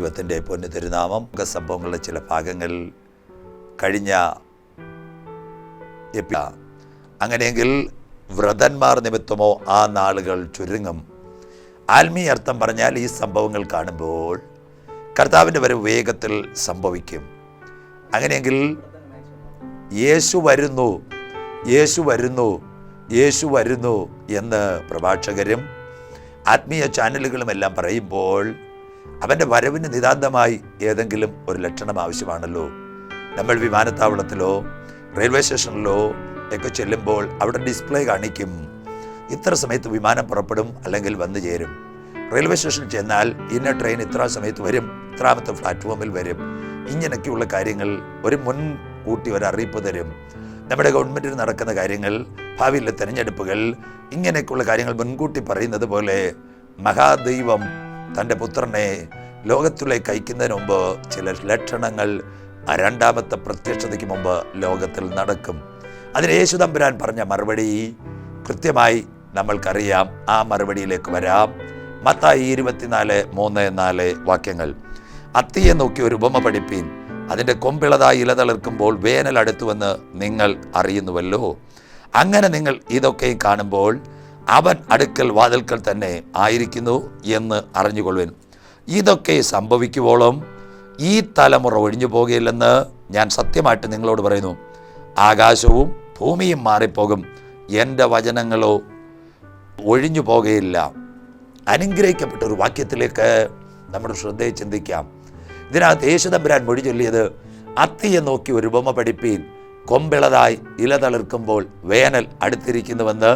ദൈവത്തിൻ്റെ പൊന്നു തിരുനാമം. സംഭവങ്ങളുടെ ചില ഭാഗങ്ങൾ കഴിഞ്ഞ അങ്ങനെയെങ്കിൽ വ്രതന്മാർ നിമിത്തമോ ആ നാളുകൾ ചുരുങ്ങും. ആത്മീയ അർത്ഥം പറഞ്ഞാൽ ഈ സംഭവങ്ങൾ കാണുമ്പോൾ കർത്താവിൻ്റെ വരവ് വേഗത്തിൽ സംഭവിക്കും. അങ്ങനെയെങ്കിൽ യേശു വരുന്നു, യേശു വരുന്നു, യേശു വരുന്നു എന്ന് പ്രഭാഷകരും ആത്മീയ ചാനലുകളുമെല്ലാം പറയുമ്പോൾ അവൻ്റെ വരവിന് നിതാന്തമായി ഏതെങ്കിലും ഒരു ലക്ഷണം ആവശ്യമാണല്ലോ. നമ്മൾ വിമാനത്താവളത്തിലോ റെയിൽവേ സ്റ്റേഷനിലോ ഒക്കെ ചെല്ലുമ്പോൾ അവിടെ ഡിസ്പ്ലേ കാണിക്കും, ഇത്ര സമയത്ത് വിമാനം പുറപ്പെടും അല്ലെങ്കിൽ വന്നു ചേരും. റെയിൽവേ സ്റ്റേഷനിൽ ചെന്നാൽ ഇന്ന ട്രെയിൻ ഇത്ര സമയത്ത് വരും, ഇത്രാമത്തെ പ്ലാറ്റ്ഫോമിൽ വരും. ഇങ്ങനെയൊക്കെയുള്ള കാര്യങ്ങൾ ഒരു മുൻകൂട്ടി ഒരു അറിയിപ്പ് തരും. നമ്മുടെ ഗവൺമെൻറ്റിൽ നടക്കുന്ന കാര്യങ്ങൾ, ഭാവിയിലെ തിരഞ്ഞെടുപ്പുകൾ, ഇങ്ങനെയൊക്കെയുള്ള കാര്യങ്ങൾ മുൻകൂട്ടി പറയുന്നത് പോലെ മഹാദൈവം തൻ്റെ പുത്രനെ ലോകത്തിലേക്ക് അയക്കുന്നതിന് മുമ്പ് ചില ലക്ഷണങ്ങൾ രണ്ടാമത്തെ പ്രത്യക്ഷതയ്ക്ക് മുമ്പ് ലോകത്തിൽ നടക്കും. അതിന് യേശു തമ്പുരാൻ പറഞ്ഞ മറുപടി കൃത്യമായി നമ്മൾക്കറിയാം. ആ മറുപടിയിലേക്ക് വരാം. മത്തായി 24:3-4 വാക്യങ്ങൾ. അത്തിയെ നോക്കി ഒരു ഉപമ പഠിപ്പീൻ. അതിൻ്റെ കൊമ്പിളതായി ഇലതളിർക്കുമ്പോൾ വേനൽ അടുത്തുവെന്ന് നിങ്ങൾ അറിയുന്നുവല്ലോ. അങ്ങനെ നിങ്ങൾ ഇതൊക്കെയും കാണുമ്പോൾ അവൻ അടുക്കൽ വാതിൽക്കൽ തന്നെ ആയിരിക്കുന്നു എന്ന് അറിഞ്ഞുകൊള്ളുവിൻ. ഇതൊക്കെ സംഭവിക്കുവോളം ഈ തലമുറ ഒഴിഞ്ഞു പോകുകയില്ലെന്ന് ഞാൻ സത്യമായിട്ട് നിങ്ങളോട് പറയുന്നു. ആകാശവും ഭൂമിയും മാറിപ്പോകും, എൻ്റെ വചനങ്ങളോ ഒഴിഞ്ഞു പോകുകയില്ല. അനുഗ്രഹിക്കപ്പെട്ട ഒരു വാക്യത്തിലേക്ക് നമ്മുടെ ശ്രദ്ധയെ ചിന്തിക്കാം. ഇതിനകത്ത് യേശു തമ്പുരാൻ മൊഴി ചൊല്ലിയത് അത്തിയെ നോക്കി ഒരു ഉപമ പഠിപ്പീൻ. കൊമ്പിളതായി ഇല തളിർക്കുമ്പോൾ വേനൽ അടുത്തിരിക്കുന്നുവെന്ന്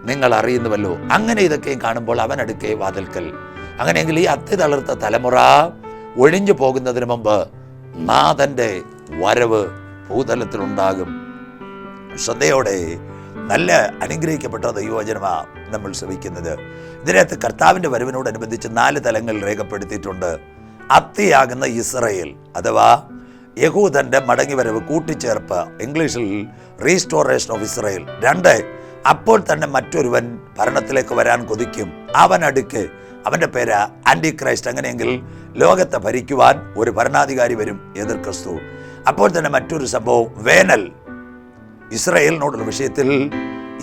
നിങ്ങൾ അറിയുന്നുവല്ലോ. അങ്ങനെ ഇതൊക്കെയും കാണുമ്പോൾ അവൻ അടുക്കേ വാതിൽക്കൽ. അങ്ങനെയെങ്കിൽ ഈ അത്തി തളിർത്ത തലമുറ ഒഴിഞ്ഞു പോകുന്നതിന് മുമ്പ് നാഥൻ്റെ വരവ് ഭൂതലത്തിലുണ്ടാകും. ശ്രദ്ധയോടെ നല്ല അനുഗ്രഹിക്കപ്പെട്ട ദൈവവചനമാണ് നമ്മൾ ശ്രമിക്കുന്നത്. ഇതിനകത്ത് കർത്താവിൻ്റെ വരവിനോടനുബന്ധിച്ച് 4 തലങ്ങൾ രേഖപ്പെടുത്തിയിട്ടുണ്ട്. അത്തിയാകുന്ന ഇസ്രയേൽ അഥവാ യഹൂദൻ്റെ മടങ്ങിവരവ്, കൂട്ടിച്ചേർപ്പ്, ഇംഗ്ലീഷിൽ റീസ്റ്റോറേഷൻ ഓഫ് ഇസ്രയേൽ. 2, അപ്പോൾ തന്നെ മറ്റൊരുവൻ ഭരണത്തിലേക്ക് വരാൻ കൊതിക്കും, അവൻ അടുക്ക്, അവൻ്റെ പേര് ആൻറ്റി ക്രൈസ്റ്റ്. അങ്ങനെയെങ്കിൽ ലോകത്തെ ഭരിക്കുവാൻ ഒരു ഭരണാധികാരി വരും, എതിർ ക്രിസ്തു. അപ്പോൾ തന്നെ മറ്റൊരു സംഭവം വേനൽ. ഇസ്രയേലിനോടുള്ള വിഷയത്തിൽ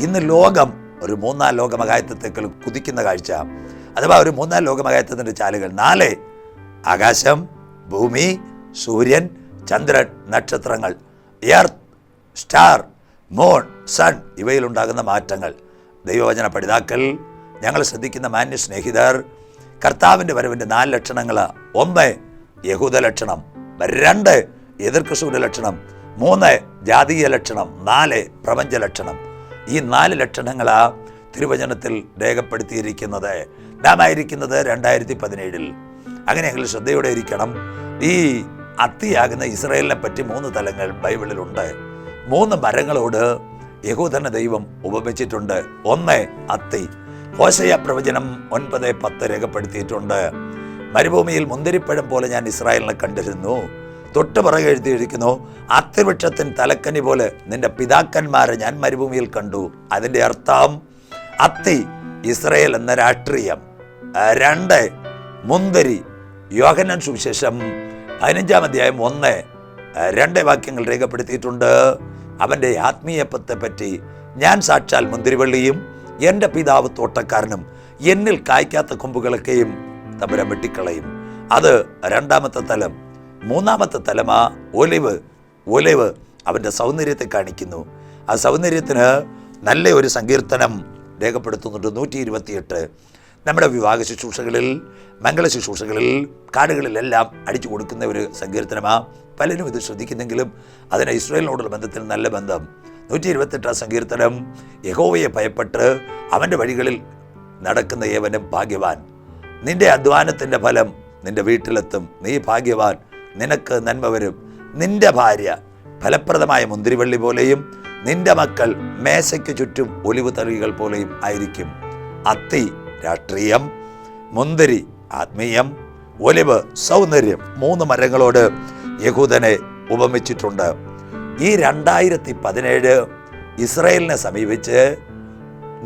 ഇന്ന് ലോകം ഒരു 3-4 ലോകമഹായുദ്ധത്തേക്ക് കുതിക്കുന്ന കാഴ്ച, അഥവാ ഒരു 3-4 ലോകമഹായുദ്ധത്തിൻ്റെ ചാലുകൾ. 4 ആകാശം, ഭൂമി, സൂര്യൻ, ചന്ദ്രൻ, നക്ഷത്രങ്ങൾ, എർത്ത്, സ്റ്റാർ, മൂൺ, സൺ, ഇവയിലുണ്ടാകുന്ന മാറ്റങ്ങൾ. ദൈവവചന പഠിതാക്കൾ, ഞങ്ങൾ ശ്രദ്ധിക്കുന്ന മാന്യ സ്നേഹിതർ, കർത്താവിൻ്റെ വരവിൻ്റെ 4 ലക്ഷണങ്ങൾ. 1 യഹൂദ ലക്ഷണം, 2 എതിർ ക്രിസ്തുവിൻ്റെ ലക്ഷണം, 3 ജാതീയ ലക്ഷണം, 4 പ്രപഞ്ച ലക്ഷണം. ഈ 4 ലക്ഷണങ്ങളാ തിരുവചനത്തിൽ രേഖപ്പെടുത്തിയിരിക്കുന്നത്. നാം ആയിരിക്കുന്നത് 2017. അങ്ങനെയെങ്കിൽ ശ്രദ്ധയോടെ ഇരിക്കണം. ഈ അത്തിയാകുന്ന ഇസ്രായേലിനെ പറ്റി 3 തലങ്ങൾ ബൈബിളിലുണ്ട്. 3 മരങ്ങളോട് യഹൂദന ദൈവം ഉപമിച്ചിട്ടുണ്ട്. 1 അത്തി. ഹോശയ്യ പ്രവചനം 9:10 രേഖപ്പെടുത്തിയിട്ടുണ്ട്. മരുഭൂമിയിൽ മുന്തിരിപ്പഴം പോലെ ഞാൻ ഇസ്രായേലിനെ കണ്ടിരുന്നു. തൊട്ട് പുറകെ എഴുതിയിരിക്കുന്നു, അത്തിവൃക്ഷത്തിന് തലക്കനി പോലെ നിന്റെ പിതാക്കന്മാരെ ഞാൻ മരുഭൂമിയിൽ കണ്ടു. അതിൻ്റെ അർത്ഥം അത്തി ഇസ്രായേൽ എന്ന രാഷ്ട്രീയം. 2 മുന്തിരി. യോഹന്നാൻ സുവിശേഷം 15-ാം അധ്യായം 1-2 വാക്യങ്ങൾ രേഖപ്പെടുത്തിയിട്ടുണ്ട്. അവൻ്റെ ആത്മീയപ്പത്തെ പറ്റി, ഞാൻ സാക്ഷാൽ മുന്തിരിവള്ളിയും എൻ്റെ പിതാവ് തോട്ടക്കാരനും, എന്നിൽ കായ്ക്കാത്ത കൊമ്പുകളൊക്കെയും തമ്പുരാൻ വെട്ടിക്കളയും. അത് 2-ാമത്തെ തലം. 3-ാമത്തെ തലമാ ഒലിവ്. ഒലിവ് അവൻ്റെ സൗന്ദര്യത്തെ കാണിക്കുന്നു. ആ സൗന്ദര്യത്തിന് നല്ല ഒരു സങ്കീർത്തനം രേഖപ്പെടുത്തുന്നുണ്ട്, 128. നമ്മുടെ വിവാഹ ശുശ്രൂഷകളിൽ, മംഗള ശുശ്രൂഷകളിൽ, കാടുകളിലെല്ലാം അടിച്ചു കൊടുക്കുന്ന ഒരു സങ്കീർത്തനമാണ്. പലരും ഇത് ശ്രദ്ധിക്കുന്നെങ്കിലും അതിന് ഇസ്രായേലിനോടുള്ള ബന്ധത്തിൽ നല്ല ബന്ധം. 128 സങ്കീർത്തനം, യഹോവയെ ഭയപ്പെട്ട് അവൻ്റെ വഴികളിൽ നടക്കുന്ന ഏവനും ഭാഗ്യവാൻ. നിന്റെ അധ്വാനത്തിൻ്റെ ഫലം നിന്റെ വീട്ടിലെത്തും, നീ ഭാഗ്യവാൻ, നിനക്ക് നന്മ വരും. നിന്റെ ഭാര്യ ഫലപ്രദമായ മുന്തിരിവള്ളി പോലെയും നിന്റെ മക്കൾ മേശയ്ക്ക് ചുറ്റും ഒലിവ് തളികൾ പോലെയും ആയിരിക്കും. അത്തി രാഷ്ട്രീയം, മുന്തിരി ആത്മീയം, ഒലിവ് സൗന്ദര്യം. 3 മരങ്ങളോട് യഹൂദനെ ഉപമിച്ചിട്ടുണ്ട്. ഈ 2017 ഇസ്രായേലിനെ സമീപിച്ച്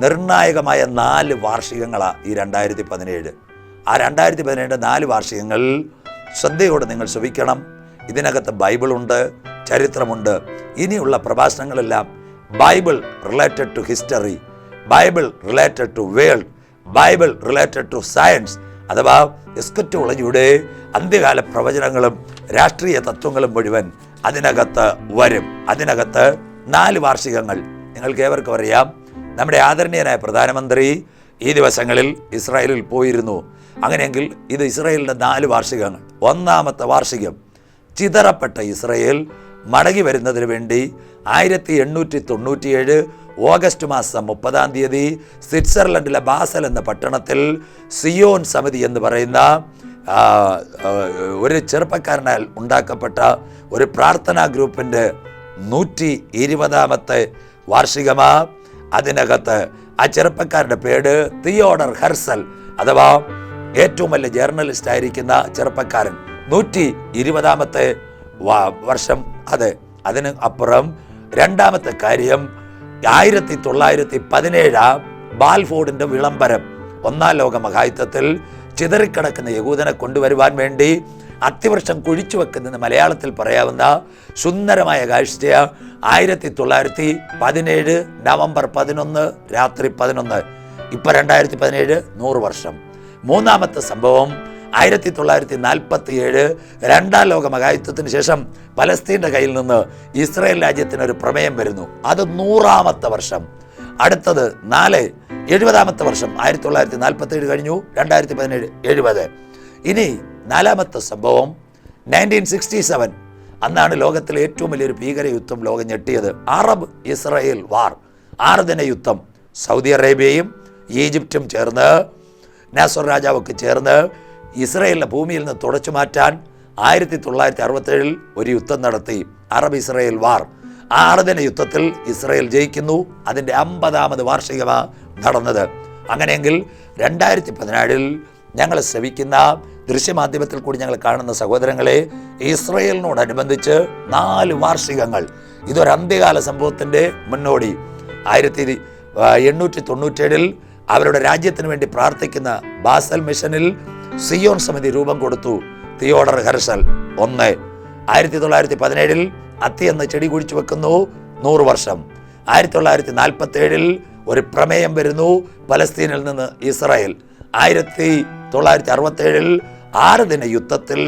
നിർണായകമായ 4 വാർഷികങ്ങളാണ് ഈ 2017. ആ 2017 4 വാർഷികങ്ങൾ ശ്രദ്ധയോടെ നിങ്ങൾ ശ്രവിക്കണം. ഇതിനകത്ത് ബൈബിളുണ്ട്, ചരിത്രമുണ്ട്. ഇനിയുള്ള പ്രഭാഷണങ്ങളെല്ലാം Bible related to history, Bible related to world, Bible related to science അഥവാ എസ്കറ്റോളജിയുടെ അന്ത്യകാല പ്രവചനങ്ങളും രാഷ്ട്രീയ തത്വങ്ങളും മുഴുവൻ അതിനകത്ത് വരും. അതിനകത്ത് 4 വാർഷികങ്ങൾ നിങ്ങൾക്ക് ഏവർക്കും അറിയാം. നമ്മുടെ ആദരണീയനായ പ്രധാനമന്ത്രി ഈ ദിവസങ്ങളിൽ ഇസ്രായേലിൽ പോയിരുന്നു. അങ്ങനെയെങ്കിൽ ഇത് ഇസ്രായേലിൻ്റെ 4 വാർഷികങ്ങൾ. 1-ാമത്തെ വാർഷികം ചിതറപ്പെട്ട ഇസ്രായേൽ മടങ്ങി വരുന്നതിന് വേണ്ടി 1897 ഓഗസ്റ്റ് മാസം 30-ാം തീയതി സ്വിറ്റ്സർലൻഡിലെ ബാസൽ എന്ന പട്ടണത്തിൽ സിയോൻ സമിതി എന്ന് പറയുന്ന ഒരു ചെറുപ്പക്കാരനാൽ ഉണ്ടാക്കപ്പെട്ട ഒരു പ്രാർത്ഥനാ ഗ്രൂപ്പിൻ്റെ 120-ാമത്തെ വാർഷികമാ. അതിനകത്ത് ആ ചെറുപ്പക്കാരുടെ പേര് തിയോഡർ ഹെർസൽ അഥവാ ഏറ്റവും വലിയ ജേർണലിസ്റ്റ് ആയിരിക്കുന്ന ചെറുപ്പക്കാരൻ. 120-ാമത്തെ വർഷം. അതെ, അതിന് അപ്പുറം 2-ാമത്തെ കാര്യം 1917 ബാൽഫോർഡിന്റെ വിളംബരം. 1-ാം ലോക മഹായുദ്ധത്തിൽ ചിതറിക്കിടക്കുന്ന യഹൂദനെ കൊണ്ടുവരുവാൻ വേണ്ടി അത്തിവർഷം കുഴിച്ചു വെക്കുന്ന മലയാളത്തിൽ പറയാവുന്ന സുന്ദരമായ കാഴ്ച 1917 നവംബർ 11 രാത്രി 11. ഇപ്പം 2017 100 വർഷം. 3-ാമത്തെ സംഭവം 1947 2-ാം ലോക മഹായുദ്ധത്തിന് ശേഷം പലസ്തീൻ്റെ കയ്യിൽ നിന്ന് ഇസ്രായേൽ രാജ്യത്തിനൊരു പ്രമേയം വരുന്നു. അത് 100-ാമത്തെ വർഷം. അടുത്തത് 70-ാമത്തെ വർഷം 1947 കഴിഞ്ഞു. 2017 70. ഇനി 4-ാമത്തെ സംഭവം 1967. അന്നാണ് ലോകത്തിലെ ഏറ്റവും വലിയൊരു ഭീകര യുദ്ധം ലോകം ഞെട്ടിയത്. അറബ് ഇസ്രായേൽ വാർ, 6 ദിന യുദ്ധം. സൗദി അറേബ്യയും ഈജിപ്തും ചേർന്ന്, നാസർ രാജാവൊക്കെ ചേർന്ന് ഇസ്രായേലിനെ ഭൂമിയിൽ നിന്ന് തുടച്ചു മാറ്റാൻ 1967 ഒരു യുദ്ധം നടത്തി. അറബ് ഇസ്രായേൽ വാർ. ആ 6 ദിന യുദ്ധത്തിൽ ഇസ്രായേൽ ജയിക്കുന്നു. അതിൻ്റെ 50-ാമത് വാർഷികമാണ് നടന്നത്. അങ്ങനെയെങ്കിൽ 2017 ഞങ്ങൾ ശ്രവിക്കുന്ന ദൃശ്യമാധ്യമത്തിൽ കൂടി ഞങ്ങൾ കാണുന്ന സഹോദരങ്ങളെ, ഇസ്രായേലിനോടനുബന്ധിച്ച് 4 വാർഷികങ്ങൾ. ഇതൊരു അന്ത്യകാല സംഭവത്തിൻ്റെ മുന്നോടി. 1897 അവരുടെ രാജ്യത്തിന് വേണ്ടി പ്രാർത്ഥിക്കുന്ന ബാസൽ മിഷനിൽ സിയോൺ സമിതി രൂപം കൊടുത്തു. Theodor Herzl 1. 1917 അത്തി എന്ന ചെടി കുഴിച്ചു വെക്കുന്നു. 100 വർഷം. 1947 ഒരു പ്രമേയം വരുന്നു പലസ്തീനിൽ നിന്ന് ഇസ്രായേൽ. 1967 6 ദിന യുദ്ധത്തിൽ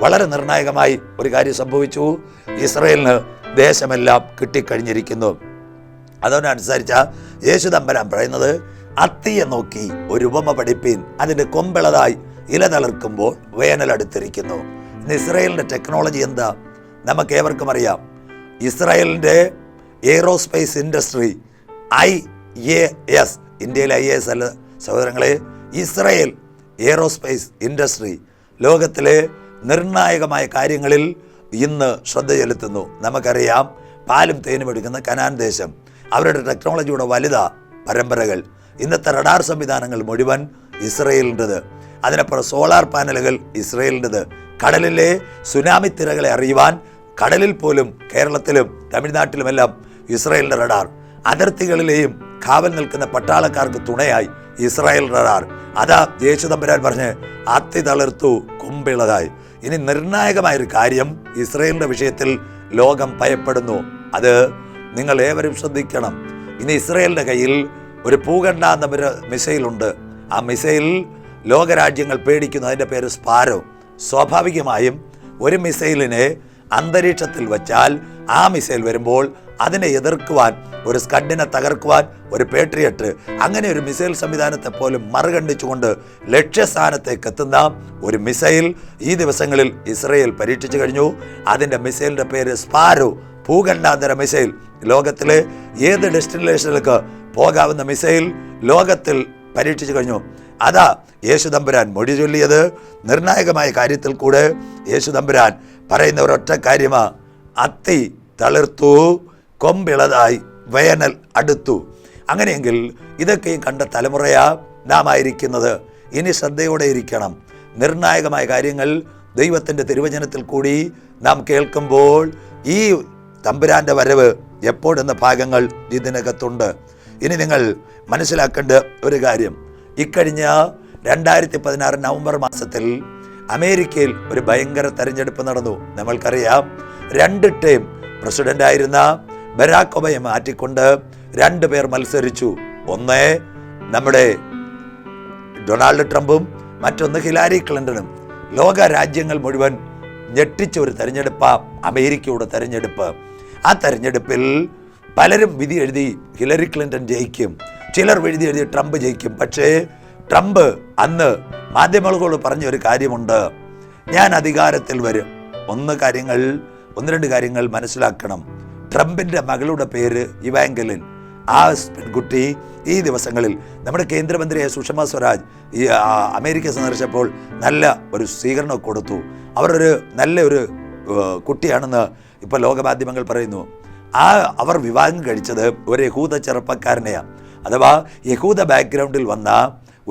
വളരെ നിർണായകമായി ഒരു കാര്യം സംഭവിച്ചു. ഇസ്രായേലിന് ദേശമെല്ലാം കിട്ടിക്കഴിഞ്ഞിരിക്കുന്നു. അതനുസരിച്ച യേശു തമ്പുരാൻ പറയുന്നത്, അത്തിയെ നോക്കി ഒരു ഉപമ പഠിപ്പീൻ, അതിൻ്റെ കൊമ്പിളതായി ഇല തളിർക്കുമ്പോൾ വേനൽ അടുത്തിരിക്കുന്നു. ഇന്ന് ഇസ്രായേലിൻ്റെ ടെക്നോളജി എന്താ നമുക്ക് ഏവർക്കും അറിയാം. ഇസ്രായേലിൻ്റെ എയ്റോസ്പേസ് ഇൻഡസ്ട്രി IAS, ഇന്ത്യയിലെ IAS അല്ല സഹോദരങ്ങളെ, ഇസ്രായേൽ എയ്റോസ്പേസ് ഇൻഡസ്ട്രി ലോകത്തിലെ നിർണായകമായ കാര്യങ്ങളിൽ ഇന്ന് ശ്രദ്ധ ചെലുത്തുന്നു. നമുക്കറിയാം, പാലും തേനും എടുക്കുന്ന കനാൻ ദേശം, അവരുടെ ടെക്നോളജിയുടെ വലുതാ പരമ്പരകൾ. ഇന്നത്തെ റഡാർ സംവിധാനങ്ങൾ മുഴുവൻ ഇസ്രായേലിൻ്റെത്. അതിനപ്പുറം സോളാർ പാനലുകൾ ഇസ്രായേലിൻ്റെത്. കടലിലെ സുനാമി തിരകളെ അറിയുവാൻ കടലിൽ പോലും കേരളത്തിലും തമിഴ്നാട്ടിലുമെല്ലാം ഇസ്രായേലിൻ്റെ റഡാർ. അതിർത്തികളിലെയും കാവൽ നിൽക്കുന്ന പട്ടാളക്കാർക്ക് തുണയായി ഇസ്രായേൽ റഡാർ. അതാ യേശു തമ്പുരാൻ പറഞ്ഞ് അത്തി തളിർത്തു കൊമ്പിളതായി. ഇനി നിർണായകമായൊരു കാര്യം ഇസ്രായേലിൻ്റെ വിഷയത്തിൽ ലോകം ഭയപ്പെടുന്നു. അത് നിങ്ങൾ ഏവരും ശ്രദ്ധിക്കണം. ഇനി ഇസ്രായേലിൻ്റെ കയ്യിൽ ഒരു പൂകണ്ട എന്ന മിസൈലുണ്ട്. ആ മിസൈൽ ലോകരാജ്യങ്ങൾ പേടിക്കുന്നു. അതിൻ്റെ പേര് സ്പാരോ. സ്വാഭാവികമായും ഒരു മിസൈലിനെ അന്തരീക്ഷത്തിൽ വച്ചാൽ ആ മിസൈൽ വരുമ്പോൾ അതിനെ എതിർക്കുവാൻ, ഒരു സ്കഡിനെ തകർക്കുവാൻ ഒരു പേട്രിയറ്റ്, അങ്ങനെ ഒരു മിസൈൽ സംവിധാനത്തെ പോലും മറികണ്ടിച്ചുകൊണ്ട് ലക്ഷ്യസ്ഥാനത്തേക്ക് എത്തുന്ന ഒരു മിസൈൽ ഈ ദിവസങ്ങളിൽ ഇസ്രായേൽ പരീക്ഷിച്ചു കഴിഞ്ഞു. അതിൻ്റെ മിസൈലിൻ്റെ പേര് സ്പാരോ, ഭൂഖണ്ഡാന്തര മിസൈൽ. ലോകത്തിലെ ഏത് ഡെസ്റ്റിനേഷനിലേക്ക് പോകാവുന്ന മിസൈൽ ലോകത്തിൽ പരീക്ഷിച്ചു കഴിഞ്ഞു. അതാ യേശു തമ്പുരാൻ മൊഴി ചൊല്ലിയത്. നിർണായകമായ കാര്യത്തിൽ കൂടെ യേശു തമ്പുരാൻ പറയുന്ന ഒരൊറ്റ കാര്യമാ, അത്തി തളിർത്തു കൊമ്പിളതായി വേനൽ അടുത്തു. അങ്ങനെയെങ്കിൽ ഇതൊക്കെയും കണ്ട തലമുറയാ നാം ആയിരിക്കുന്നത്. ഇനി ശ്രദ്ധയോടെ ഇരിക്കണം. നിർണായകമായ കാര്യങ്ങൾ ദൈവത്തിൻ്റെ തിരുവചനത്തിൽ കൂടി നാം കേൾക്കുമ്പോൾ ഈ തമ്പുരാൻ്റെ വരവ് എപ്പോഴെന്ന ഭാഗങ്ങൾ ഇതിനകത്തുണ്ട്. ഇനി നിങ്ങൾ മനസ്സിലാക്കേണ്ട ഒരു കാര്യം, ഇക്കഴിഞ്ഞ 2016 നവംബർ മാസത്തിൽ അമേരിക്കയിൽ ഒരു ഭയങ്കര തെരഞ്ഞെടുപ്പ് നടന്നു. നമ്മൾക്കറിയാം, 2 ടേം പ്രസിഡന്റായിരുന്ന ബരാക് ഒബാമയെ മാറ്റിക്കൊണ്ട് 2 പേർ മത്സരിച്ചു. ഒന്ന് നമ്മുടെ ഡൊണാൾഡ് ട്രംപും മറ്റൊന്ന് ഹിലാരി ക്ലിന്റണും. ലോക രാജ്യങ്ങൾ മുഴുവൻ ഞെട്ടിച്ച ഒരു തെരഞ്ഞെടുപ്പാ അമേരിക്കയുടെ തെരഞ്ഞെടുപ്പ്. ആ തെരഞ്ഞെടുപ്പിൽ പലരും വിധി എഴുതി ഹിലരി ക്ലിന്റൺ ജയിക്കും, ചിലർ വിധി എഴുതി ട്രംപ് ജയിക്കും. പക്ഷേ ട്രംപ് അന്ന് മാധ്യമങ്ങളോട് പറഞ്ഞൊരു കാര്യമുണ്ട്, ഞാൻ അധികാരത്തിൽ വരും. ഒന്ന് രണ്ട് കാര്യങ്ങൾ മനസ്സിലാക്കണം. ട്രംപിൻ്റെ മകളുടെ പേര് ഇവാഞ്ചലിൻ. ആ പെൺകുട്ടി ഈ ദിവസങ്ങളിൽ നമ്മുടെ കേന്ദ്രമന്ത്രിയായ സുഷമ സ്വരാജ് ഈ അമേരിക്ക സന്ദർശിച്ചപ്പോൾ നല്ല ഒരു സ്വീകരണം കൊടുത്തു. നല്ലൊരു കുട്ടിയാണെന്ന് ഇപ്പോൾ ലോകമാധ്യമങ്ങൾ പറയുന്നു. അവർ വിവാഹം കഴിച്ചത് ഒരു യഹൂദ ചെറുപ്പക്കാരനെയാണ്. അഥവാ യഹൂദ ബാക്ക്ഗ്രൗണ്ടിൽ വന്ന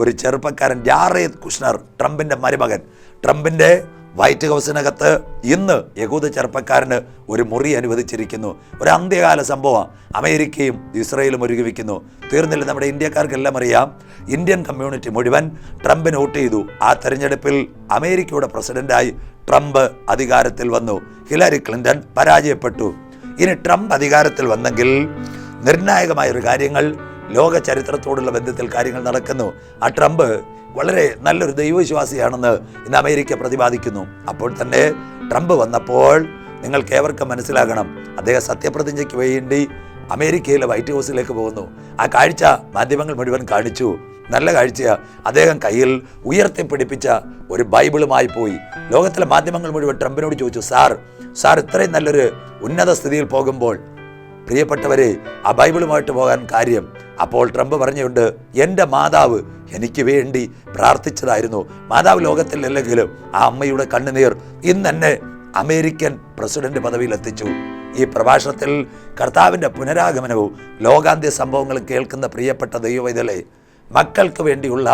ഒരു ചെറുപ്പക്കാരൻ, ജാറേദ് കുഷ്ണർ, ട്രംപിൻ്റെ മരുമകൻ. ട്രംപിൻ്റെ വൈറ്റ് ഹൗസിനകത്ത് ഇന്ന് യഹൂദ ചെറുപ്പക്കാരന് ഒരു മുറി അനുവദിച്ചിരിക്കുന്നു. ഒരു അന്ത്യകാല സംഭവം അമേരിക്കയും ഇസ്രയേലും ഒരുക്കി വയ്ക്കുന്നു. തീർന്നില്ല, നമ്മുടെ ഇന്ത്യക്കാർക്കെല്ലാം അറിയാം, ഇന്ത്യൻ കമ്മ്യൂണിറ്റി മുഴുവൻ ട്രംപിന് വോട്ട് ചെയ്തു. ആ തെരഞ്ഞെടുപ്പിൽ അമേരിക്കയുടെ പ്രസിഡന്റായി ട്രംപ് അധികാരത്തിൽ വന്നു. ഹിലരി ക്ലിന്റൺ പരാജയപ്പെട്ടു. ഇനി ട്രംപ് അധികാരത്തിൽ വന്നെങ്കിൽ നിർണായകമായൊരു കാര്യങ്ങൾ, ലോക ചരിത്രത്തോടുള്ള ബന്ധത്തിൽ കാര്യങ്ങൾ നടക്കുന്നു. ആ ട്രംപ് വളരെ നല്ലൊരു ദൈവവിശ്വാസിയാണെന്ന് ഇന്ന് അമേരിക്ക പ്രതിപാദിക്കുന്നു. അപ്പോൾ തന്നെ ട്രംപ് വന്നപ്പോൾ നിങ്ങൾക്ക് ഏവർക്കും മനസ്സിലാകണം, അദ്ദേഹം സത്യപ്രതിജ്ഞയ്ക്ക് വേണ്ടി അമേരിക്കയിലെ വൈറ്റ് ഹൗസിലേക്ക് പോകുന്നു. ആ കാഴ്ച മാധ്യമങ്ങൾ മുഴുവൻ കാണിച്ചു. നല്ല കാഴ്ചയാണ്. അദ്ദേഹം കയ്യിൽ ഉയർത്തിപ്പിടിപ്പിച്ച ഒരു ബൈബിളുമായി പോയി. ലോകത്തിലെ മാധ്യമങ്ങൾ മുഴുവൻ ട്രംപിനോട് ചോദിച്ചു, സാർ ഇത്രയും നല്ലൊരു ഉന്നത സ്ഥിതിയിൽ പോകുമ്പോൾ പ്രിയപ്പെട്ടവരെ ആ ബൈബിളുമായിട്ട് പോകാൻ കാര്യം? അപ്പോൾ ട്രംപ് പറഞ്ഞുകൊണ്ട്, എൻ്റെ മാതാവ് എനിക്ക് വേണ്ടി പ്രാർത്ഥിച്ചതായിരുന്നു. മാതാവ് ലോകത്തിലല്ലെങ്കിലും ആ അമ്മയുടെ കണ്ണുനീർ ഇന്ന് എന്നെ അമേരിക്കൻ പ്രസിഡന്റ് പദവിയിൽ എത്തിച്ചു. ഈ പ്രഭാഷണത്തിൽ കർത്താവിൻ്റെ പുനരാഗമനവും ലോകാന്ത്യ സംഭവങ്ങളും കേൾക്കുന്ന പ്രിയപ്പെട്ട ദൈവവൈതലേ, മക്കൾക്ക് വേണ്ടിയുള്ള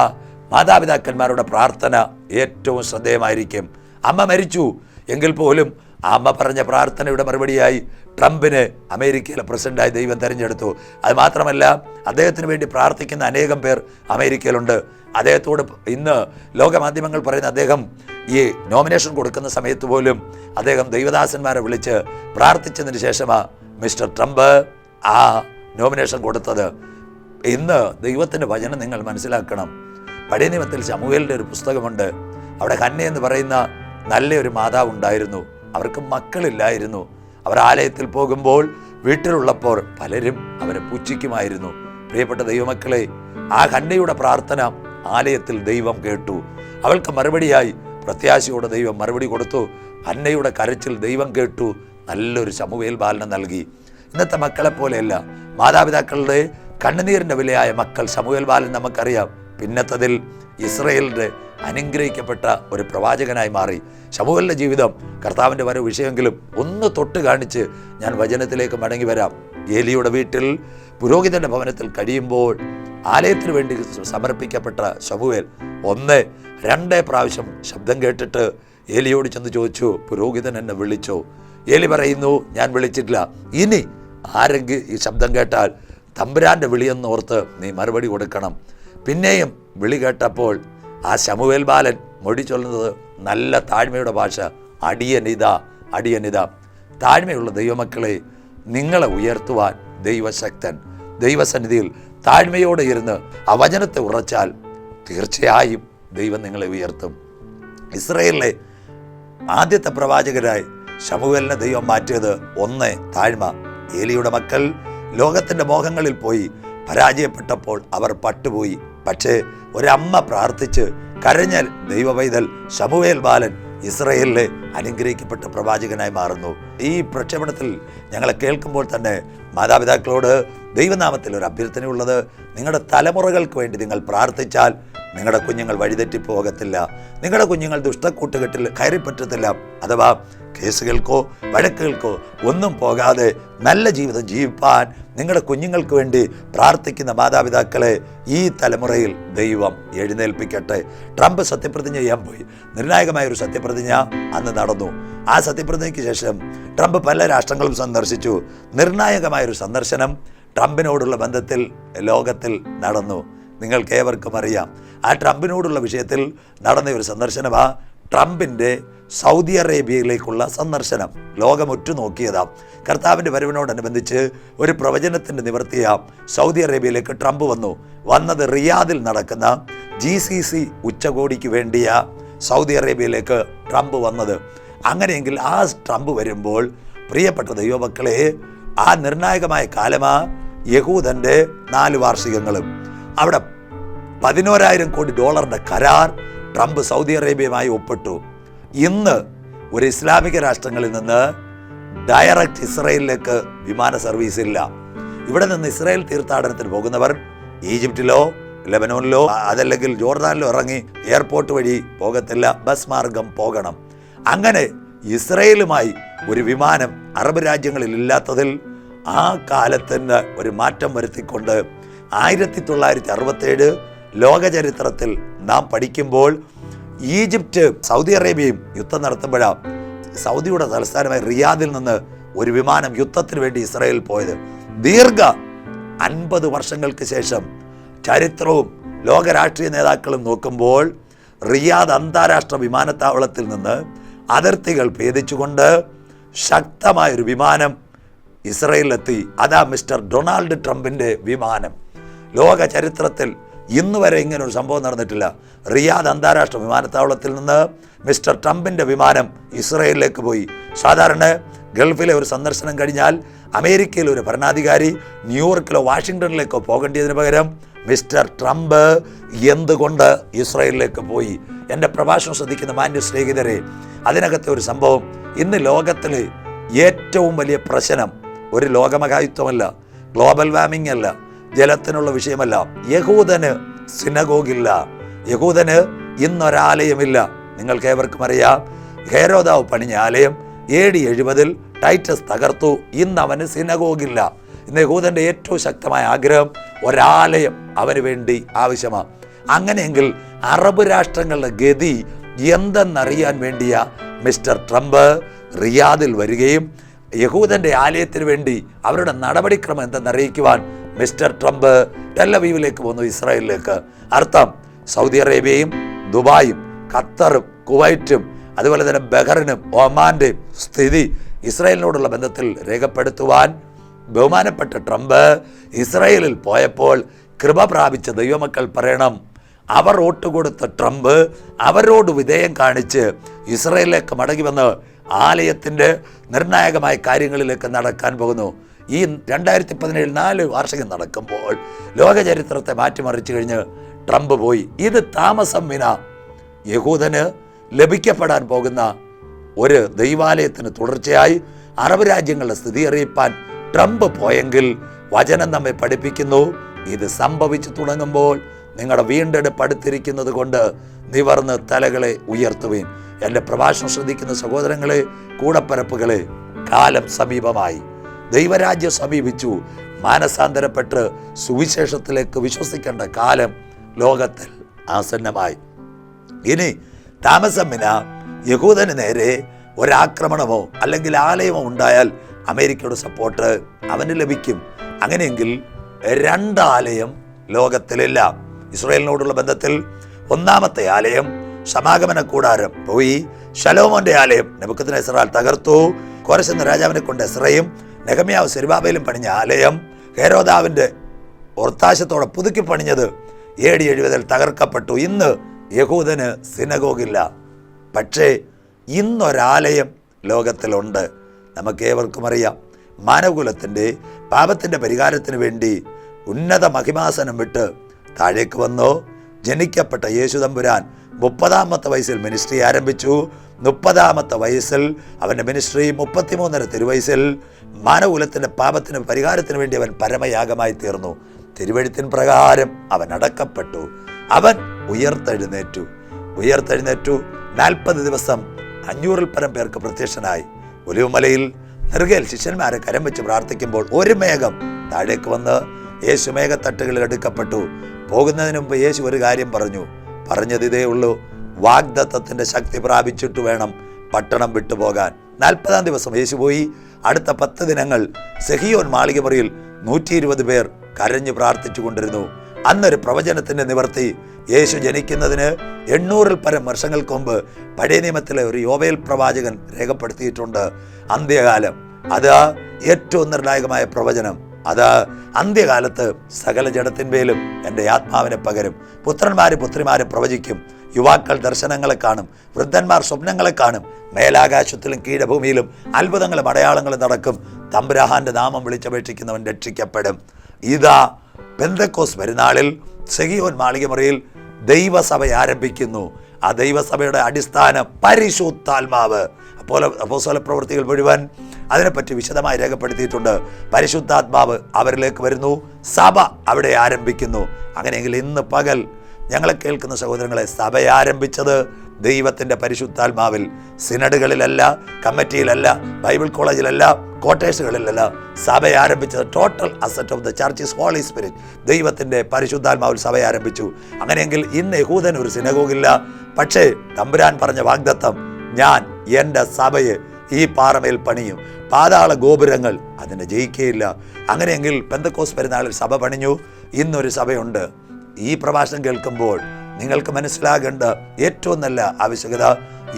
മാതാപിതാക്കന്മാരുടെ പ്രാർത്ഥന ഏറ്റവും ശ്രദ്ധേയമായിരിക്കും. അമ്മ മരിച്ചു എങ്കിൽ പോലും ആ അമ്മ പറഞ്ഞ പ്രാർത്ഥനയുടെ മറുപടിയായി ട്രംപിന് അമേരിക്കയിലെ പ്രസിഡന്റായി ദൈവം തെരഞ്ഞെടുത്തു. അത് മാത്രമല്ല, അദ്ദേഹത്തിന് വേണ്ടി പ്രാർത്ഥിക്കുന്ന അനേകം പേർ അമേരിക്കയിലുണ്ട്. അദ്ദേഹത്തോട് ഇന്ന് ലോകമാധ്യമങ്ങൾ പറയുന്ന അദ്ദേഹം ഈ നോമിനേഷൻ കൊടുക്കുന്ന സമയത്ത് പോലും അദ്ദേഹം ദൈവദാസന്മാരെ വിളിച്ച് പ്രാർത്ഥിച്ചതിന് ശേഷമാണ് മിസ്റ്റർ ട്രംപ് ആ നോമിനേഷൻ കൊടുത്തത്. ഇന്ന് ദൈവത്തിൻ്റെ വചനം നിങ്ങൾ മനസ്സിലാക്കണം. പഴയ നിയമത്തിൽ ശമൂവേലിൻ്റെ ഒരു പുസ്തകമുണ്ട്. അവിടെ ഹന്ന എന്ന് പറയുന്ന നല്ലൊരു മാതാവ് ഉണ്ടായിരുന്നു. അവർക്ക് മക്കളില്ലായിരുന്നു. അവർ ആലയത്തിൽ പോകുമ്പോൾ വീട്ടിലുള്ളപ്പോൾ പലരും അവരെ പുച്ഛിക്കുമായിരുന്നു. പ്രിയപ്പെട്ട ദൈവമക്കളെ, ആ ഹന്നയുടെ പ്രാർത്ഥന ആലയത്തിൽ ദൈവം കേട്ടു. അവൾക്ക് മറുപടിയായി പ്രത്യാശയോടെ ദൈവം മറുപടി കൊടുത്തു. ഹന്നയുടെ കരച്ചിൽ ദൈവം കേട്ടു. നല്ലൊരു ശമൂവേൽ ബാലനെ നൽകി. ഇന്നത്തെ മക്കളെപ്പോലെയല്ല. മാതാപിതാക്കളുടെ കണ്ണുനീരിൻ്റെ വിലയായ മക്കൾ ശമൂവേൽ ബാലൻ നമുക്കറിയാം. പിന്നത്തതിൽ ഇസ്രയേലിൻ്റെ അനുഗ്രഹിക്കപ്പെട്ട ഒരു പ്രവാചകനായി മാറി. ശമൂവേലിൻ്റെ ജീവിതം കർത്താവിൻ്റെ വരവ് വിഷയമെങ്കിലും ഒന്ന് തൊട്ട് കാണിച്ച് ഞാൻ വചനത്തിലേക്ക് മടങ്ങി വരാം. ഏലിയുടെ വീട്ടിൽ പുരോഹിതൻ്റെ ഭവനത്തിൽ കഴിയുമ്പോൾ ആലയത്തിന് വേണ്ടി സമർപ്പിക്കപ്പെട്ട ശമൂവേൽ 1-2 പ്രാവശ്യം ശബ്ദം കേട്ടിട്ട് ഏലിയോട് ചെന്ന് ചോദിച്ചു, പുരോഹിതൻ എന്നെ വിളിച്ചോ? ഏലി പറയുന്നു, ഞാൻ വിളിച്ചിട്ടില്ല. ഇനി ആരെങ്കിലും ഈ ശബ്ദം കേട്ടാൽ തമ്പുരാൻ്റെ വിളിയെന്നോർത്ത് നീ മറുപടി കൊടുക്കണം. പിന്നെയും വിളി കേട്ടപ്പോൾ ആ ശമൂവേൽ ബാലൻ മൊഴി ചൊല്ലുന്നത് നല്ല താഴ്മയുടെ ഭാഷ, അടിയനിതാ. താഴ്മയുള്ള ദൈവമക്കളെ, നിങ്ങളെ ഉയർത്തുവാൻ ദൈവശക്തൻ. ദൈവസന്നിധിയിൽ താഴ്മയോടെ ഇരുന്ന് ആ വചനത്തെ ഉറച്ചാൽ തീർച്ചയായും ദൈവം നിങ്ങളെ ഉയർത്തും. ഇസ്രയേലിലെ ആദ്യത്തെ പ്രവാചകരായി ശമൂവേലിനെ ദൈവം മാറ്റിയത് 1 താഴ്മ. ഏലിയുടെ മക്കൾ ലോകത്തിൻ്റെ മോഹങ്ങളിൽ പോയി പരാജയപ്പെട്ടപ്പോൾ അവർ പട്ടുപോയി. പക്ഷേ ഒരമ്മ പ്രാർത്ഥിച്ച് കരഞ്ഞ ദൈവവൈതൽ ശമൂവേൽ ബാലൻ ഇസ്രയേലിലെ അനുഗ്രഹിക്കപ്പെട്ട പ്രവാചകനായി മാറുന്നു. ഈ പ്രക്ഷേപണത്തിൽ ഞങ്ങളെ കേൾക്കുമ്പോൾ തന്നെ മാതാപിതാക്കളോട് ദൈവനാമത്തിൽ ഒരു അഭ്യർത്ഥനയുള്ളത്, നിങ്ങളുടെ തലമുറകൾക്ക് വേണ്ടി നിങ്ങൾ പ്രാർത്ഥിച്ചാൽ നിങ്ങളുടെ കുഞ്ഞുങ്ങൾ വഴിതെറ്റിപ്പോകത്തില്ല. നിങ്ങളുടെ കുഞ്ഞുങ്ങൾ ദുഷ്ടക്കൂട്ടുകെട്ടിൽ കയറിപ്പറ്റത്തില്ല. അഥവാ കേസുകൾക്കോ വഴക്കുകൾക്കോ ഒന്നും പോകാതെ നല്ല ജീവിതം ജീവിപ്പാൻ നിങ്ങളുടെ കുഞ്ഞുങ്ങൾക്ക് വേണ്ടി പ്രാർത്ഥിക്കുന്ന മാതാപിതാക്കളെ ഈ തലമുറയിൽ ദൈവം എഴുന്നേൽപ്പിക്കട്ടെ. ട്രംപ് സത്യപ്രതിജ്ഞ ചെയ്യാൻ പോയി. നിർണായകമായൊരു സത്യപ്രതിജ്ഞ അന്ന് നടന്നു. ആ സത്യപ്രതിജ്ഞയ്ക്ക് ശേഷം ട്രംപ് പല രാഷ്ട്രങ്ങളും സന്ദർശിച്ചു. നിർണായകമായൊരു സന്ദർശനം ട്രംപിനോടുള്ള ബന്ധത്തിൽ ലോകത്തിൽ നടന്നു. നിങ്ങൾക്ക് ഏവർക്കും അറിയാം. ആ ട്രംപിനോടുള്ള വിഷയത്തിൽ നടന്ന ഒരു സന്ദർശനമാണ് ട്രംപിൻ്റെ സൗദി അറേബ്യയിലേക്കുള്ള സന്ദർശനം ലോകം ഉറ്റുനോക്കിയതാം. കർത്താവിൻ്റെ വരവിനോടനുബന്ധിച്ച് ഒരു പ്രവചനത്തിൻ്റെ നിവൃത്തിയാം. സൗദി അറേബ്യയിലേക്ക് ട്രംപ് വന്നത് റിയാദിൽ നടക്കുന്ന GCC ഉച്ചകോടിക്ക് വേണ്ടിയാ സൗദി അറേബ്യയിലേക്ക് ട്രംപ് വന്നത്. അങ്ങനെയെങ്കിൽ ആ ട്രംപ് വരുമ്പോൾ പ്രിയപ്പെട്ട ദൈവമക്കളെ, ആ നിർണായകമായ കാലമാ യഹൂദൻ്റെ 4 വാർഷികങ്ങളും. അവിടെ $11,000 കോടി കരാർ ട്രംപ് സൗദി അറേബ്യയുമായി ഒപ്പിട്ടു. ഇന്ന് ഒരു ഇസ്ലാമിക രാഷ്ട്രങ്ങളിൽ നിന്ന് ഡയറക്റ്റ് ഇസ്രായേലിലേക്ക് വിമാന സർവീസ് ഇല്ല. ഇവിടെ നിന്ന് ഇസ്രായേൽ തീർത്ഥാടനത്തിന് പോകുന്നവർ ഈജിപ്തിലോ ലെബനോനിലോ അതല്ലെങ്കിൽ ജോർദാനിലോ ഇറങ്ങി എയർപോർട്ട് വഴി പോകത്തില്ല, ബസ് മാർഗം പോകണം. അങ്ങനെ ഇസ്രായേലുമായി ഒരു വിമാനം അറബ് രാജ്യങ്ങളിൽ ഇല്ലാത്തതിൽ ആ കാലത്തിന് ഒരു മാറ്റം വരുത്തിക്കൊണ്ട് 1967 ലോകചരിത്രത്തിൽ നാം പഠിക്കുമ്പോൾ ഈജിപ്റ്റ് സൗദി അറേബ്യയും യുദ്ധം നടത്തുമ്പോഴാണ് സൗദിയുടെ തലസ്ഥാനമായ റിയാദിൽ നിന്ന് ഒരു വിമാനം യുദ്ധത്തിന് വേണ്ടി ഇസ്രായേൽ പോയത്. ദീർഘ 50 വർഷങ്ങൾക്ക് ശേഷം ചരിത്രവും ലോക രാഷ്ട്രീയ നേതാക്കളും നോക്കുമ്പോൾ റിയാദ് അന്താരാഷ്ട്ര വിമാനത്താവളത്തിൽ നിന്ന് അതിർത്തികൾ ഭേദിച്ചുകൊണ്ട് ശക്തമായൊരു വിമാനം ഇസ്രായേലിലെത്തി. അതാ മിസ്റ്റർ ഡൊണാൾഡ് ട്രംപിൻ്റെ വിമാനം. ലോക ചരിത്രത്തിൽ ഇന്ന് വരെ ഇങ്ങനൊരു സംഭവം നടന്നിട്ടില്ല. റിയാദ് അന്താരാഷ്ട്ര വിമാനത്താവളത്തിൽ നിന്ന് മിസ്റ്റർ ട്രംപിൻ്റെ വിമാനം ഇസ്രായേലിലേക്ക് പോയി. സാധാരണ ഗൾഫിലെ ഒരു സന്ദർശനം കഴിഞ്ഞാൽ അമേരിക്കയിലെ ഒരു ഭരണാധികാരി ന്യൂയോർക്കിലോ വാഷിങ്ടണിലേക്കോ പോകേണ്ടതിന് പകരം മിസ്റ്റർ ട്രംപ് എന്തുകൊണ്ട് ഇസ്രായേലിലേക്ക് പോയി? എൻ്റെ പ്രഭാഷണം ശ്രദ്ധിക്കുന്ന മാന്യ സ്നേഹിതരെ, അതിനകത്തെ ഒരു സംഭവം, ഇന്ന് ലോകത്തിലെ ഏറ്റവും വലിയ പ്രശ്നം ഒരു ലോകമഹായുത്വമല്ല, ഗ്ലോബൽ വാർമിംഗ് അല്ല, ജലത്തിനുള്ള വിഷയമല്ല. യഹൂദന് സിനഗോഗില്ല, യഹൂദന് ഇന്നൊരാലയമില്ല. നിങ്ങൾക്ക് ഏവർക്കും അറിയാം, ഹെരോദാവ് പണിഞ്ഞ ആലയം AD 70 ടൈറ്റസ് തകർത്തു. ഇന്ന് അവന് സിനഗോഗില്ല. ഇന്ന് യഹൂദൻ്റെ ഏറ്റവും ശക്തമായ ആഗ്രഹം ഒരാലയം അവന് വേണ്ടി ആവശ്യമാണ്. അങ്ങനെയെങ്കിൽ അറബ് രാഷ്ട്രങ്ങളുടെ ഗതി എന്തെന്നറിയാൻ വേണ്ടിയ മിസ്റ്റർ ട്രംപ് റിയാദിൽ വരികയും യഹൂദൻ്റെ ആലയത്തിന് വേണ്ടി അവരുടെ നടപടിക്രമം എന്തെന്നറിയിക്കുവാൻ മിസ്റ്റർ ട്രംപ് ടെലവീവിലേക്ക് വന്നു, ഇസ്രായേലിലേക്ക്. അർത്ഥം, സൗദി അറേബ്യയും ദുബായും ഖത്തറും കുവൈറ്റും അതുപോലെ തന്നെ ബഹ്റിനും ഒമാൻ്റെയും സ്ഥിതി ഇസ്രായേലിനോടുള്ള ബന്ധത്തിൽ രേഖപ്പെടുത്തുവാൻ ബഹുമാനപ്പെട്ട ട്രംപ് ഇസ്രായേലിൽ പോയപ്പോൾ കൃപ പ്രാപിച്ച ദൈവമക്കൾ പറയണം, അവർ വോട്ട് കൊടുത്ത ട്രംപ് അവരോട് വിധേയം കാണിച്ച് ഇസ്രായേലിലേക്ക് മടങ്ങി വന്ന് ആലയത്തിൻ്റെ നിർണായകമായ കാര്യങ്ങളിലേക്ക് നടക്കാൻ പോകുന്നു. ഈ 2017 4 വാർഷികം നടക്കുമ്പോൾ ലോക ചരിത്രത്തെ മാറ്റിമറിച്ചു കഴിഞ്ഞ് ട്രംപ് പോയി. ഇത് താമസം വിന യഹൂദന് ലഭിക്കപ്പെടാൻ പോകുന്ന ഒരു ദൈവാലയത്തിന് തുടർച്ചയായി അറബ് രാജ്യങ്ങളുടെ സ്ഥിതി അറിയിപ്പാൻ ട്രംപ് പോയെങ്കിൽ വചനം നമ്മെ പഠിപ്പിക്കുന്നു, ഇത് സംഭവിച്ചു തുടങ്ങുമ്പോൾ നിങ്ങളുടെ വീണ്ടെടുപ്പ് അടുത്തിരിക്കുന്നത് കൊണ്ട് നിവർന്ന് തലകളെ ഉയർത്തുവീൻ. എൻ്റെ പ്രഭാഷണം ശ്രദ്ധിക്കുന്ന സഹോദരങ്ങളെ, കൂടപ്പരപ്പുകളെ, കാലം സമീപമായി, ദൈവരാജ്യം സമീപിച്ചു. മാനസാന്തരപ്പെട്ട് സുവിശേഷത്തിലേക്ക് വിശ്വസിക്കേണ്ട കാലം ലോകത്തിൽ ആസന്നമായി. ഇനി താമസം വിന യഹൂദന് നേരെ ഒരാക്രമണമോ അല്ലെങ്കിൽ ആലയമോ ഉണ്ടായാൽ അമേരിക്കയുടെ സപ്പോർട്ട് അവന് ലഭിക്കും. അങ്ങനെയെങ്കിൽ 2 ആലയം ലോകത്തിലില്ല. ഇസ്രായേലിനോടുള്ള ബന്ധത്തിൽ ഒന്നാമത്തെ ആലയം സമാഗമന കൂടാരം പോയി. ശലോമോന്റെ ആലയം നെബൂഖദ്നേസർ തകർത്തു. കോരശ് എന്ന രാജാവിനെ കൊണ്ട് എസ്രയും നെഹമ്യാവ് സെരുബാബേലും പണിഞ്ഞ ആലയം ഹെരോദാവിൻ്റെ ഒത്താശത്തോടെ പുതുക്കി പണിഞ്ഞത് AD 70 തകർക്കപ്പെട്ടു. ഇന്ന് യഹൂദന് സിനഗോഗില്ല. പക്ഷേ ഇന്നൊരാലയം ലോകത്തിലുണ്ട്. നമുക്കേവർക്കും അറിയാം, മാനവകുലത്തിൻ്റെ പാപത്തിൻ്റെ പരിഹാരത്തിന് വേണ്ടി ഉന്നത മഹിമാസനം വിട്ട് താഴേക്ക് വന്നു ജനിക്കപ്പെട്ട യേശു തമ്പുരാൻ 30-ാമത്തെ വയസ്സിൽ മിനിസ്ട്രി ആരംഭിച്ചു. 30-ാമത്തെ വയസ്സിൽ അവൻ്റെ മിനിസ്ട്രി 33.5 തിരുവയസ്സിൽ മാനവകുലത്തിൻ്റെ പാപത്തിന് പരിഹാരത്തിന് വേണ്ടി അവൻ പരമയാഗമായി തീർന്നു. തിരുവെഴുത്തിൻ പ്രകാരം അവൻ അടക്കപ്പെട്ടു. അവൻ ഉയർത്തെഴുന്നേറ്റു. 40 ദിവസം 500-ൽ പരം പേർക്ക് പ്രത്യക്ഷനായി. ഒലിവുമലയിൽ നെറുകയിൽ ശിഷ്യന്മാരെ കരം വെച്ച് പ്രാർത്ഥിക്കുമ്പോൾ ഒരു മേഘം താഴേക്ക് വന്ന് യേശു മേഘത്തട്ടുകളിൽ എടുക്കപ്പെട്ടു. പോകുന്നതിന് മുമ്പ് യേശു ഒരു കാര്യം പറഞ്ഞത് ഇതേ ഉള്ളൂ, വാഗ്ദത്തത്തിൻ്റെ ശക്തി പ്രാപിച്ചിട്ട് വേണം പട്ടണം വിട്ടുപോകാൻ. 40-ാം ദിവസം യേശു പോയി. അടുത്ത 10 ദിനങ്ങൾ സെഹിയോൻ മാളികമുറിയിൽ 120 പേർ കരഞ്ഞു പ്രാർത്ഥിച്ചു കൊണ്ടിരുന്നു. അന്നൊരു പ്രവചനത്തിൻ്റെ നിവർത്തി യേശു ജനിക്കുന്നതിന് 800-ൽ പരം വർഷങ്ങൾക്ക് മുമ്പ് പഴയ നിയമത്തിലെ ഒരു യോവേൽ പ്രവാചകൻ രേഖപ്പെടുത്തിയിട്ടുണ്ട്. അന്ത്യകാലം, അത് ഏറ്റവും നിർണായകമായ പ്രവചനം. അത് അന്ത്യകാലത്ത് സകല ജഡത്തിന്മേലും എൻ്റെ ആത്മാവിനെ പകരും. പുത്രന്മാരും പുത്രിമാരും പ്രവചിക്കും, യുവാക്കൾ ദർശനങ്ങളെ കാണും, വൃദ്ധന്മാർ സ്വപ്നങ്ങളെ കാണും. മേലാകാശത്തിലും കീഴഭൂമിയിലും അത്ഭുതങ്ങളും അടയാളങ്ങളും നടക്കും. തമ്പുരാന്റെ നാമം വിളിച്ചപേക്ഷിക്കുന്നവൻ രക്ഷിക്കപ്പെടും. ഇതാ പെന്തക്കോസ് പെരുന്നാളിൽ സെഹിയോൻ മാളികമുറിയിൽ ദൈവസഭ ആരംഭിക്കുന്നു. ആ ദൈവസഭയുടെ അടിസ്ഥാനം പരിശുദ്ധാത്മാവ്. അപ്പോസ്തല പ്രവൃത്തികൾ മുഴുവൻ അതിനെപ്പറ്റി വിശദമായി രേഖപ്പെടുത്തിയിട്ടുണ്ട്. പരിശുദ്ധാത്മാവ് അവരിലേക്ക് വരുന്നു, സഭ അവിടെ ആരംഭിക്കുന്നു. അങ്ങനെയെങ്കിൽ ഇന്ന് പകൽ ഞങ്ങളെ കേൾക്കുന്ന സഹോദരങ്ങളെ, സഭ ആരംഭിച്ചത് ദൈവത്തിൻ്റെ പരിശുദ്ധാത്മാവിൽ. സിനഡുകളിലല്ല, കമ്മിറ്റിയിലല്ല, ബൈബിൾ കോളേജിലല്ല, കോട്ടേഴ്സുകളിലല്ല. സഭ ആരംഭിച്ചത് total asset of the church is holy spirit. ദൈവത്തിൻ്റെ പരിശുദ്ധാത്മാവിൽ സഭ ആരംഭിച്ചു. അങ്ങനെയെങ്കിൽ ഇന്ന് യഹൂദൻ ഒരു സിനഗോഗില്ല. പക്ഷേ തമ്പുരാൻ പറഞ്ഞ വാഗ്ദത്തം, ഞാൻ എൻ്റെ സഭയെ ഈ പാറമേൽ പണിയും, പാതാള ഗോപുരങ്ങൾ അതിനെ ജയിക്കുകയില്ല. അങ്ങനെയെങ്കിൽ പെന്തക്കോസ് പെരുന്നാളിൽ സഭ പണിഞ്ഞു. ഇന്നൊരു സഭയുണ്ട്. ഈ പ്രഭാഷണം കേൾക്കുമ്പോൾ നിങ്ങൾക്ക് മനസ്സിലാകേണ്ട ഏറ്റവും നല്ല ആവശ്യകത,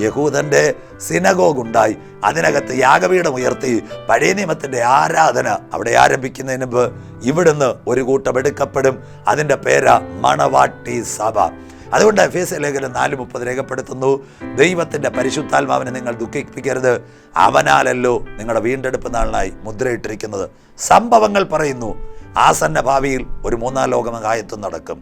യഹൂദന്റെ സിനഗോഗ് ഉണ്ടായി, അതിനകത്ത് യാഗപീഠം ഉയർത്തി പഴയ നിയമത്തിന്റെ ആരാധന അവിടെ ആരംഭിക്കുന്നതിന് മുമ്പ് ഇവിടുന്ന് ഒരു കൂട്ടം എടുക്കപ്പെടും. അതിൻ്റെ പേരാ മണവാട്ടി സഭ. അതുകൊണ്ട് എഫേസ്യ ലേഖനം 4:30 രേഖപ്പെടുത്തുന്നു, ദൈവത്തിൻ്റെ പരിശുദ്ധാത്മാവിനെ നിങ്ങൾ ദുഃഖിപ്പിക്കരുത്, അവനാലല്ലോ നിങ്ങളുടെ വീണ്ടെടുപ്പ് നാളിനായി മുദ്രയിട്ടിരിക്കുന്നത്. സംഭവങ്ങൾ പറയുന്നു, ആസന്ന ഭാവിയിൽ ഒരു 3-ാം ലോകമഹായുദ്ധം നടക്കും.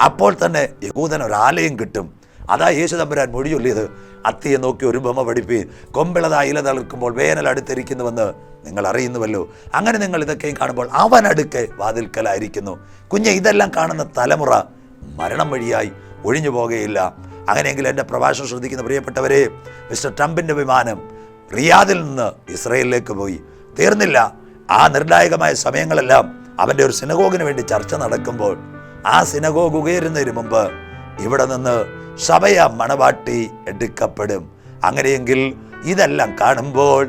അപ്പോൾ തന്നെ യഹൂദൻ ഒരാലയം കിട്ടും. അതാ യേശു തമ്പുരാൻ മൊഴി ചൊല്ലിയത്, അത്തിയെ നോക്കി ഒരു ഉപമ പഠിപ്പി, കൊമ്പിളത ഇല തളിർക്കുമ്പോൾ വേനൽ അടുത്തിരിക്കുന്നുവെന്ന് നിങ്ങൾ അറിയുന്നുവല്ലോ. അങ്ങനെ നിങ്ങൾ ഇതൊക്കെയും കാണുമ്പോൾ അവനടുക്കെ വാതിൽക്കലായിരിക്കുന്നു. കുഞ്ഞെ, ഇതെല്ലാം കാണുന്ന തലമുറ മരണം വഴിയായി ഒഴിഞ്ഞു പോകുകയില്ല. അങ്ങനെയെങ്കിൽ എൻ്റെ പ്രഭാഷണം ശ്രദ്ധിക്കുന്ന പ്രിയപ്പെട്ടവരെ, മിസ്റ്റർ ട്രംപിൻ്റെ വിമാനം റിയാദിൽ നിന്ന് ഇസ്രയേലിലേക്ക് പോയി. തീർന്നില്ല. ആ നിർണായകമായ സമയങ്ങളെല്ലാം അവൻ്റെ ഒരു സിനഗോഗിന് വേണ്ടി ചർച്ച നടക്കുമ്പോൾ ആ സിനഗോഗ് ഉയരുന്നതിന് മുമ്പ് ഇവിടെ നിന്ന് സഭയ മണവാട്ടി എടുക്കപ്പെടും. അങ്ങനെയെങ്കിൽ ഇതെല്ലാം കാണുമ്പോൾ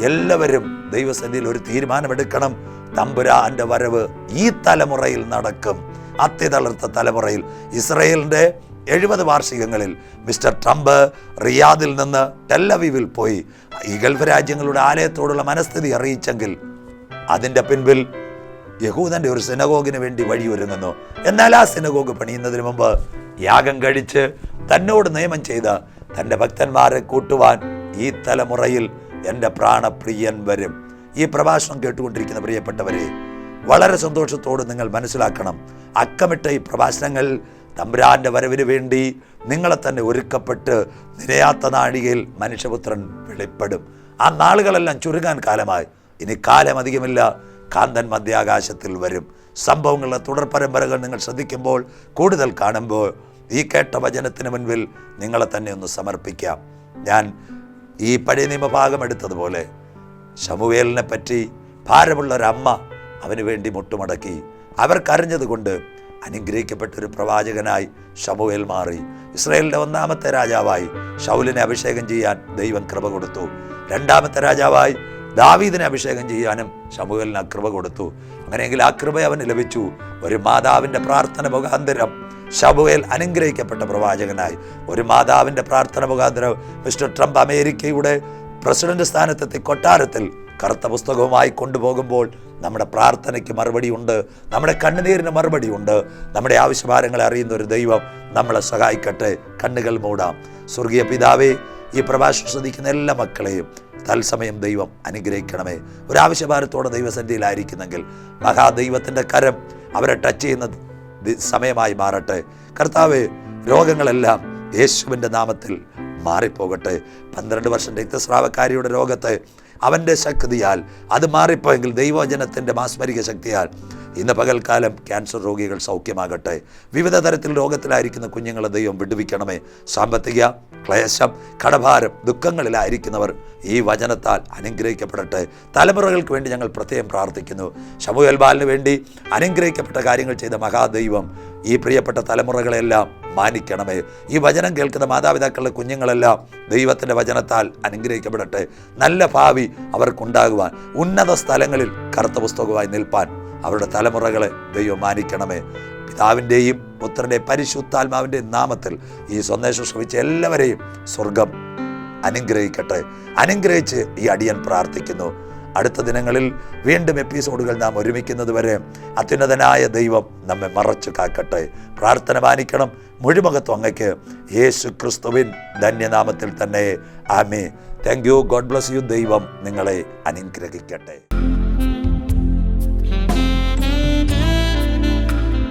എല്ലാവരും ദൈവസന്നിധിയിൽ ഒരു തീരുമാനമെടുക്കണം. തമ്പുരാന്റെ വരവ് ഈ തലമുറയിൽ നടക്കും. അത്യതളർത്ത തലമുറയിൽ. ഇസ്രയേലിൻ്റെ 70 വാർഷികങ്ങളിൽ മിസ്റ്റർ ട്രംപ് റിയാദിൽ നിന്ന് ടെല്ലവീവിൽ പോയി ഈ ഗൾഫ് രാജ്യങ്ങളുടെ ആലയത്തോടുള്ള മനസ്ഥിതി അറിയിച്ചെങ്കിൽ അതിൻ്റെ പിൻപിൽ യഹൂദന്റെ ഒരു സിനഗോഗിന് വേണ്ടി വഴിയൊരുങ്ങുന്നു. എന്നാൽ ആ സിനഗോഗ് പണിയുന്നതിന് മുമ്പ് യാഗം കഴിച്ച് തന്നോട് നിയമം ചെയ്ത തൻ്റെ ഭക്തന്മാരെ കൂട്ടുവാൻ ഈ തലമുറയിൽ എൻ്റെ പ്രാണപ്രിയൻ വരും. ഈ പ്രഭാഷണം കേട്ടുകൊണ്ടിരിക്കുന്ന പ്രിയപ്പെട്ടവരെ, വളരെ സന്തോഷത്തോട് നിങ്ങൾ മനസ്സിലാക്കണം, അക്കമിട്ട ഈ പ്രഭാഷണങ്ങൾ തമ്പുരാന്റെ വരവിന് വേണ്ടി നിങ്ങളെ തന്നെ ഒരുക്കപ്പെട്ട് നിലയാത്ത നാഴികയിൽ മനുഷ്യപുത്രൻ വെളിപ്പെടും. ആ നാളുകളെല്ലാം ചുരുങ്ങാൻ കാലമായി. ഇനി കാലം അധികമില്ല. കാന്തൻ മധ്യാകാശത്തിൽ വരും. സംഭവങ്ങളുടെ തുടർ പരമ്പരകൾ നിങ്ങൾ ശ്രദ്ധിക്കുമ്പോൾ, കൂടുതൽ കാണുമ്പോൾ ഈ കേട്ട വചനത്തിന് മുൻപിൽ നിങ്ങളെ തന്നെ ഒന്ന് സമർപ്പിക്കാം. ഞാൻ ഈ പഴയ നിയമഭാഗം എടുത്തതുപോലെ ശമൂവേലിനെ പറ്റി ഭാരമുള്ളൊരമ്മ അവന് വേണ്ടി മുട്ടുമടക്കി. അവർക്കറിഞ്ഞതുകൊണ്ട് അനുഗ്രഹിക്കപ്പെട്ടൊരു പ്രവാചകനായി ശമൂവേൽ മാറി. ഇസ്രായേലിൻ്റെ 1-ാമത്തെ രാജാവായി ശൗലിനെ അഭിഷേകം ചെയ്യാൻ ദൈവം കൃപ കൊടുത്തു. 2-ാമത്തെ രാജാവായി ദാവീദിനെ അഭിഷേകം ചെയ്യാനും ശമൂവേലിന് കൃപ കൊടുത്തു. അങ്ങനെയെങ്കിൽ ആ കൃപ അവന് ലഭിച്ചു. ഒരു മാതാവിൻ്റെ പ്രാർത്ഥന മുഖാന്തരം ശമൂവേൽ അനുഗ്രഹിക്കപ്പെട്ട പ്രവാചകനായി. ഒരു മാതാവിൻ്റെ പ്രാർത്ഥന മുഖാന്തരം മിസ്റ്റർ ട്രംപ് അമേരിക്കയുടെ പ്രസിഡന്റ് സ്ഥാനത്തെത്തി കൊട്ടാരത്തിൽ കറുത്ത പുസ്തകവുമായി കൊണ്ടുപോകുമ്പോൾ നമ്മുടെ പ്രാർത്ഥനയ്ക്ക് മറുപടിയുണ്ട്, നമ്മുടെ കണ്ണുനീരിന് മറുപടിയുണ്ട്. നമ്മുടെ ആവശ്യഭാരങ്ങളെ അറിയുന്ന ഒരു ദൈവം നമ്മളെ സഹായിക്കട്ടെ. കണ്ണുകൾ മൂടാം. സ്വർഗീയ പിതാവേ, ഈ പ്രഭാഷണം ശ്രദ്ധിക്കുന്ന എല്ലാ മക്കളെയും തത്സമയം ദൈവം അനുഗ്രഹിക്കണമേ. ഒരാവശ്യഭാരത്തോടെ ദൈവസന്നിധിയിലായിരിക്കുന്നെങ്കിൽ മഹാദൈവത്തിൻ്റെ കരം അവരെ ടച്ച് ചെയ്യുന്ന സമയമായി മാറട്ടെ. കർത്താവേ, രോഗങ്ങളെല്ലാം യേശുവിൻ്റെ നാമത്തിൽ മാറിപ്പോകട്ടെ. 12 വർഷം രക്തസ്രാവക്കാരിയുടെ രോഗത്തെ അവൻ്റെ ശക്തിയാൽ അത് മാറിപ്പോയെങ്കിൽ ദൈവവചനത്തിൻ്റെ മാസ്മരിക ശക്തിയാൽ ഇന്ന് പകൽക്കാലം ക്യാൻസർ രോഗികൾ സൗഖ്യമാകട്ടെ. വിവിധ തരത്തിൽ രോഗത്തിലായിരിക്കുന്ന കുഞ്ഞുങ്ങളെ ദൈവം വിടുവിക്കണമേ. സാമ്പത്തിക ക്ലേശം, കടഭാരം, ദുഃഖങ്ങളിലായിരിക്കുന്നവർ ഈ വചനത്താൽ അനുഗ്രഹിക്കപ്പെടട്ടെ. തലമുറകൾക്ക് വേണ്ടി ഞങ്ങൾ പ്രത്യേകം പ്രാർത്ഥിക്കുന്നു. ശമൂവേൽ ബാലിന് വേണ്ടി അനുഗ്രഹിക്കപ്പെട്ട കാര്യങ്ങൾ ചെയ്ത മഹാദൈവം ഈ പ്രിയപ്പെട്ട തലമുറകളെല്ലാം മാനിക്കണമേ. ഈ വചനം കേൾക്കുന്ന മാതാപിതാക്കളുടെ കുഞ്ഞുങ്ങളെല്ലാം ദൈവത്തിൻ്റെ വചനത്താൽ അനുഗ്രഹിക്കപ്പെടട്ടെ. നല്ല ഭാവി അവർക്കുണ്ടാകുവാൻ, ഉന്നത സ്ഥലങ്ങളിൽ കറുത്ത പുസ്തകമായി നിൽപ്പാൻ അവരുടെ തലമുറകളെ ദൈവം മാനിക്കണമേ. പിതാവിൻ്റെയും പുത്രൻ്റെയും പരിശുദ്ധാത്മാവിൻ്റെയും നാമത്തിൽ ഈ സന്ദേശം ശ്രവിച്ച എല്ലാവരെയും സ്വർഗം അനുഗ്രഹിക്കട്ടെ. അനുഗ്രഹിച്ച് ഈ അടിയൻ പ്രാർത്ഥിക്കുന്നു. അടുത്ത ദിനങ്ങളിൽ വീണ്ടും എപ്പിസോഡുകൾ നാം ഒരുമിക്കുന്നത് വരെ അത്യുന്നതനായ ദൈവം നമ്മെ മറച്ചു കാക്കട്ടെ. പ്രാർത്ഥന മാനിക്കണം. മുഴുമകത്വം അങ്ങയ്ക്ക് യേശു ക്രിസ്തുവിൻ ധന്യനാമത്തിൽ തന്നെ. ആമേൻ. Thank you. God bless you. ദൈവം നിങ്ങളെ അനുഗ്രഹിക്കട്ടെ.